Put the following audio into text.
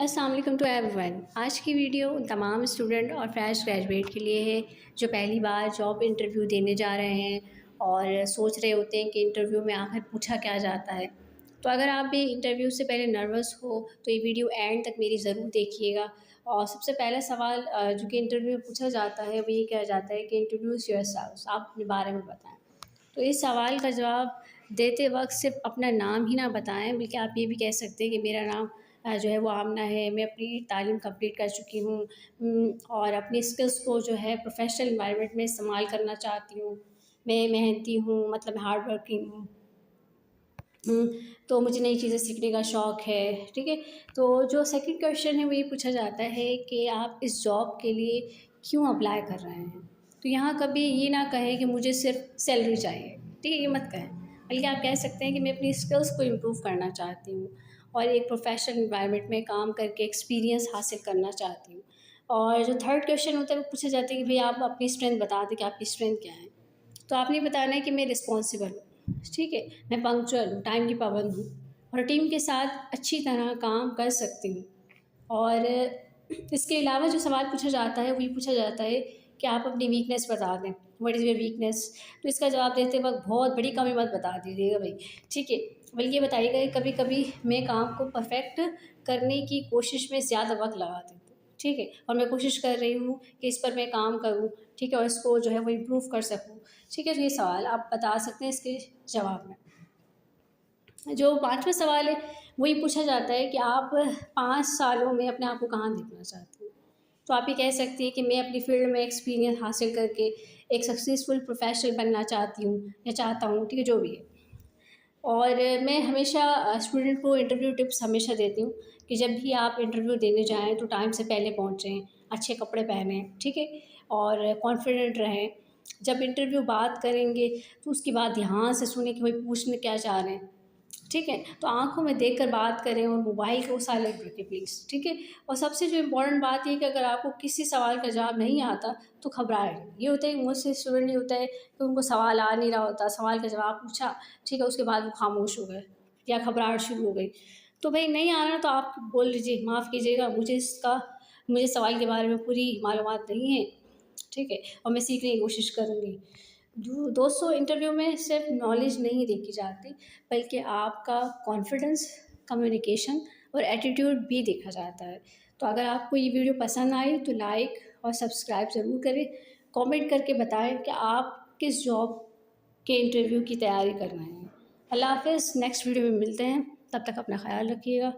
अस्सलाम वालेकुम to everyone. आज की वीडियो उन तमाम स्टूडेंट और फ्रेश ग्रेजुएट के लिए है जो पहली बार जॉब इंटरव्यू देने जा रहे हैं और सोच रहे होते हैं कि इंटरव्यू में आखिर पूछा क्या जाता है। तो अगर आप भी इंटरव्यू से पहले नर्वस हो तो ये वीडियो एंड तक मेरी ज़रूर देखिएगा। और सबसे पहला सवाल जो कि इंटरव्यू में पूछा जाता है वो ये कहा जाता है कि इंट्रोड्यूस योरसेल्फ, आप अपने बारे में बताएं। तो इस सवाल का जवाब देते वक़्त सिर्फ़ अपना नाम ही ना बताएं, बल्कि आप ये भी कह सकते हैं कि मेरा नाम जो है वो आमना है, मैं अपनी तालीम कंप्लीट कर चुकी हूँ और अपनी स्किल्स को जो है प्रोफ़ेशनल एनवायरनमेंट में इस्तेमाल करना चाहती हूँ। मैं मेहनती हूँ, मतलब हार्ड वर्किंग हूँ। हुँ, तो मुझे नई चीज़ें सीखने का शौक़ है, ठीक है? तो जो सेकंड क्वेश्चन है वो ये पूछा जाता है कि आप इस जॉब के लिए क्यों अप्लाई कर रहे हैं? तो यहाँ कभी ये ना कहें कि मुझे सिर्फ़ सैलरी चाहिए, ठीक है? ये मत कहें, बल्कि आप कह सकते हैं कि मैं अपनी स्किल्स को इम्प्रूव करना चाहती हूँ और एक प्रोफ़ेशनल एनवायरनमेंट में काम करके एक्सपीरियंस हासिल करना चाहती हूँ। और जो थर्ड क्वेश्चन होता है वो पूछा जाता है कि भई आप अपनी स्ट्रेंथ बता दें कि आपकी स्ट्रेंथ क्या है? तो आपने बताना है कि मैं रिस्पॉन्सिबल हूँ, ठीक है? मैं पंक्चुअल हूँ, टाइम की पाबंद हूँ और टीम के साथ अच्छी तरह काम कर सकती हूँ। और इसके अलावा जो सवाल पूछा जाता है वो ये पूछा जाता है कि आप अपनी वीकनेस बता दें, व्हाट इज़ योर वीकनेस? तो इसका जवाब देते वक़्त बहुत बड़ी कमी मत बता दीजिएगा भई, ठीक है? बल्कि ये बताइएगा कि कभी-कभी मैं काम को परफ़ेक्ट करने की कोशिश में ज़्यादा वक़्त लगा देती हूँ, ठीक है? और मैं कोशिश कर रही हूँ कि इस पर मैं काम करूँ, ठीक है? और इसको जो है वो इम्प्रूव कर सकूँ, ठीक है? तो ये सवाल आप बता सकते हैं इसके जवाब में। जो पाँचवाँ सवाल है, वो ये पूछा जाता है कि आप 5 सालों में अपने आप को कहाँ देखना चाहती हैं? तो आप ये कह सकती हैं कि मैं अपनी फ़ील्ड में एक्सपीरियंस हासिल करके एक सक्सेसफुल प्रोफ़ेशनल बनना चाहती हूँ या चाहता हूँ, ठीक है? जो भी है। और मैं हमेशा स्टूडेंट को इंटरव्यू टिप्स हमेशा देती हूँ कि जब भी आप इंटरव्यू देने जाएँ तो टाइम से पहले पहुँचें, अच्छे कपड़े पहनें, ठीक है? और कॉन्फिडेंट रहें। जब इंटरव्यू बात करेंगे तो उसकी बात ध्यान से सुनें कि वही पूछना क्या चाह रहे हैं, ठीक है? तो आँखों में देखकर बात करें और मोबाइल को साइलेंट रखें प्लीज़, ठीक है? और सबसे जो इम्पोर्टेंट बात ये है कि अगर आपको किसी सवाल का जवाब नहीं आता तो घबराएँ नहीं। ये होता है कि मुझसे स्टूडेंट ये होता है कि उनको सवाल आ नहीं रहा होता, सवाल का जवाब पूछा, ठीक है? उसके बाद वो खामोश हो गए या घबराहट शुरू हो गई। तो भई नहीं आ रहा तो आप बोल दीजिए, माफ़ कीजिएगा मुझे सवाल के बारे में पूरी मालूमात नहीं है, ठीक है? और मैं सीखने की कोशिश करूँगी। दोस्तों, इंटरव्यू में सिर्फ नॉलेज नहीं देखी जाती, बल्कि आपका कॉन्फिडेंस, कम्युनिकेशन और एटीट्यूड भी देखा जाता है। तो अगर आपको ये वीडियो पसंद आई तो लाइक और सब्सक्राइब ज़रूर करें। कमेंट करके बताएं कि आप किस जॉब के इंटरव्यू की तैयारी कर रहे हैं। अल्लाह हाफ़िज़, नेक्स्ट वीडियो में मिलते हैं, तब तक अपना ख़्याल रखिएगा।